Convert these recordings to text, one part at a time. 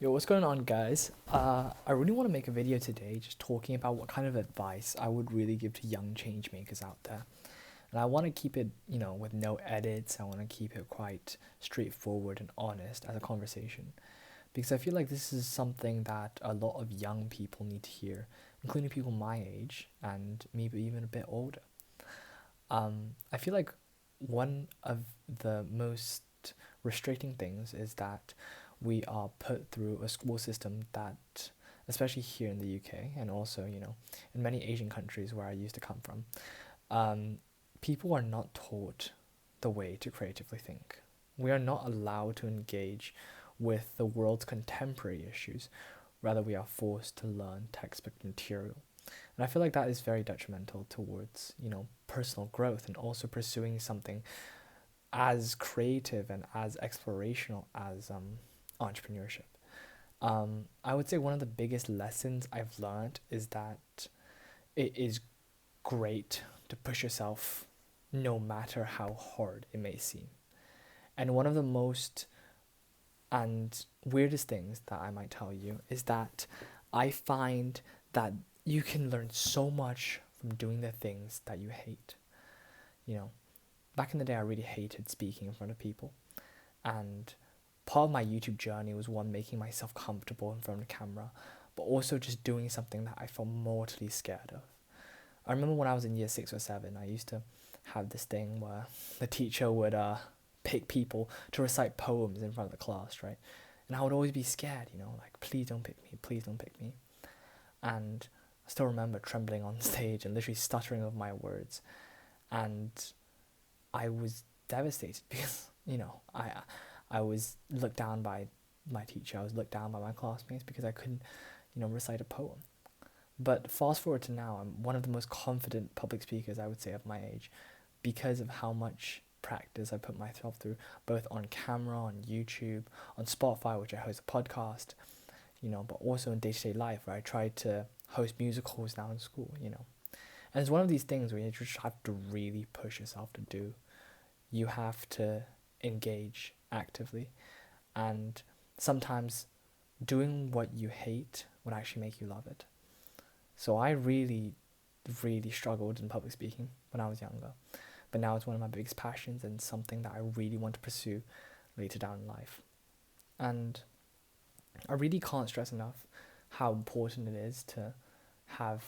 Yo, what's going on, guys? I really want to make a video today just talking about what kind of advice I would really give to young change makers out there. And I want to keep it, with no edits. I want to keep it quite straightforward and honest as a conversation. Because I feel like this is something that a lot of young people need to hear, including people my age and maybe even a bit older. I feel like one of the most restricting things is that we are put through a school system that, especially here in the UK and also, in many Asian countries where I used to come from, people are not taught the way to creatively think. We are not allowed to engage with the world's contemporary issues. Rather, we are forced to learn textbook material. And I feel like that is very detrimental towards, personal growth and also pursuing something as creative and as explorational as entrepreneurship. I would say one of the biggest lessons I've learned is that it is great to push yourself no matter how hard it may seem. And one of the most and weirdest things that I might tell you is that I find that you can learn so much from doing the things that you hate. You know, back in the day, I really hated speaking in front of people. And part of my YouTube journey was one, making myself comfortable in front of the camera, but also just doing something that I felt mortally scared of. I remember when I was in year 6 or 7, I used to have this thing where the teacher would pick people to recite poems in front of the class, right? And I would always be scared, like, please don't pick me, please don't pick me. And I still remember trembling on stage and literally stuttering over my words. And I was devastated because, I was looked down by my teacher, I was looked down by my classmates because I couldn't, recite a poem. But fast forward to now, I'm one of the most confident public speakers, I would say, of my age, because of how much practice I put myself through, both on camera, on YouTube, on Spotify, which I host a podcast, but also in day-to-day life where I try to host musicals now in school, And it's one of these things where you just have to really push yourself to do. You have to engage actively, and sometimes doing what you hate would actually make you love it. So I really, really struggled in public speaking when I was younger, but now it's one of my biggest passions and something that I really want to pursue later down in life. And I really can't stress enough how important it is to have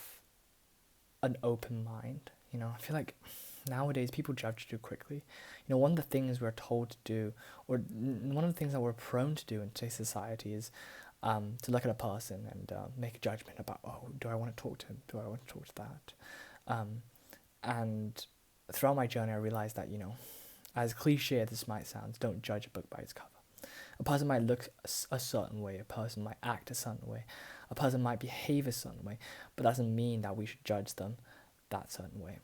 an open mind. I feel like nowadays people judge too quickly. One of the things we're told to do, or one of the things that we're prone to do in today's society is to look at a person and make a judgment about, oh, do I want to talk to him? Do I want to talk to that? And throughout my journey, I realized that, as cliche as this might sound, don't judge a book by its cover. A person might look a certain way, a person might act a certain way, a person might behave a certain way, but that doesn't mean that we should judge them that certain way.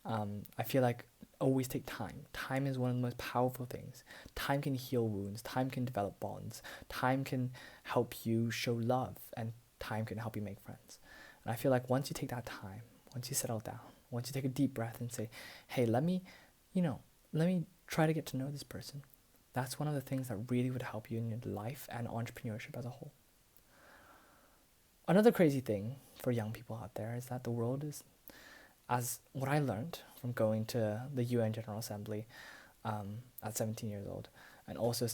I feel like always take time. Time is one of the most powerful things. Time can heal wounds, time can develop bonds, time can help you show love, and time can help you make friends. And I feel like once you take that time, once you settle down, once you take a deep breath and say, hey, let me try to get to know this person. That's one of the things that really would help you in your life and entrepreneurship as a whole. Another crazy thing for young people out there is that the world is, as what I learned from going to the UN General Assembly at 17 years old, and also,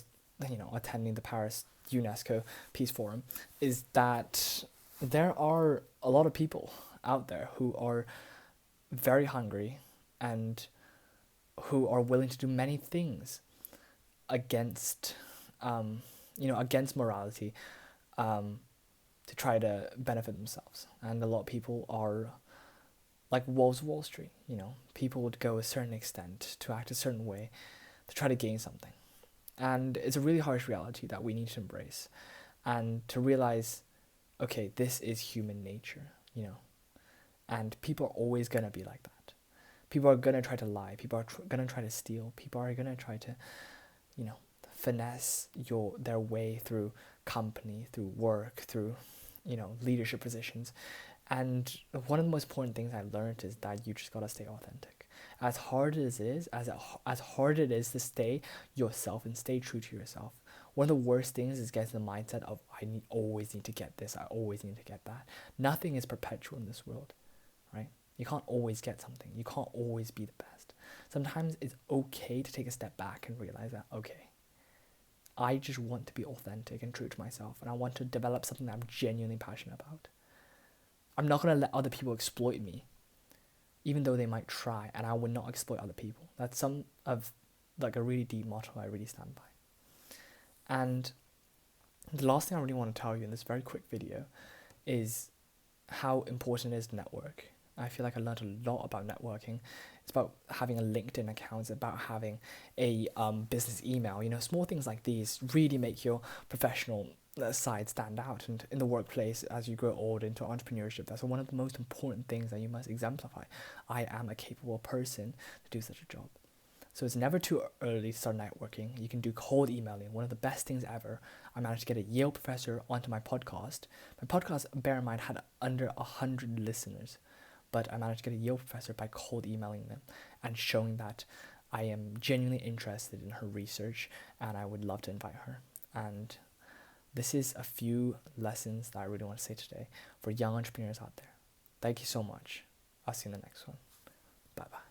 attending the Paris UNESCO Peace Forum, is that there are a lot of people out there who are very hungry and who are willing to do many things against, against morality, to try to benefit themselves. And a lot of people are like wolves of Wall Street. People would go a certain extent to act a certain way to try to gain something. And it's a really harsh reality that we need to embrace and to realize, okay, this is human nature, and people are always going to be like that. People are going to try to lie. People are going to try to steal. People are going to try to, finesse their way through company, through work, through, leadership positions. And one of the most important things I learned is that you just gotta stay authentic. As hard it is to stay yourself and stay true to yourself, One of the worst things is getting the mindset of always need to get this, I always need to get that. Nothing is perpetual in this world, right? You can't always get something. You can't always be the best. Sometimes it's okay to take a step back and realize that, okay, I just want to be authentic and true to myself, and I want to develop something that I'm genuinely passionate about. I'm not going to let other people exploit me, even though they might try, and I would not exploit other people. That's some of like a really deep motto I really stand by. And the last thing I really want to tell you in this very quick video is how important it is to network. I feel like I learned a lot about networking. It's about having a LinkedIn account. It's about having a business email. You know, small things like these really make your professional side stand out. And in the workplace, as you grow old into entrepreneurship, that's one of the most important things that you must exemplify. I am a capable person to do such a job. So it's never too early to start networking. You can do cold emailing, one of the best things ever. I managed to get a Yale professor onto my podcast. My podcast, bear in mind, had under 100 listeners. But I managed to get a Yale professor by cold emailing them and showing that I am genuinely interested in her research and I would love to invite her. And this is a few lessons that I really want to say today for young entrepreneurs out there. Thank you so much. I'll see you in the next one. Bye-bye.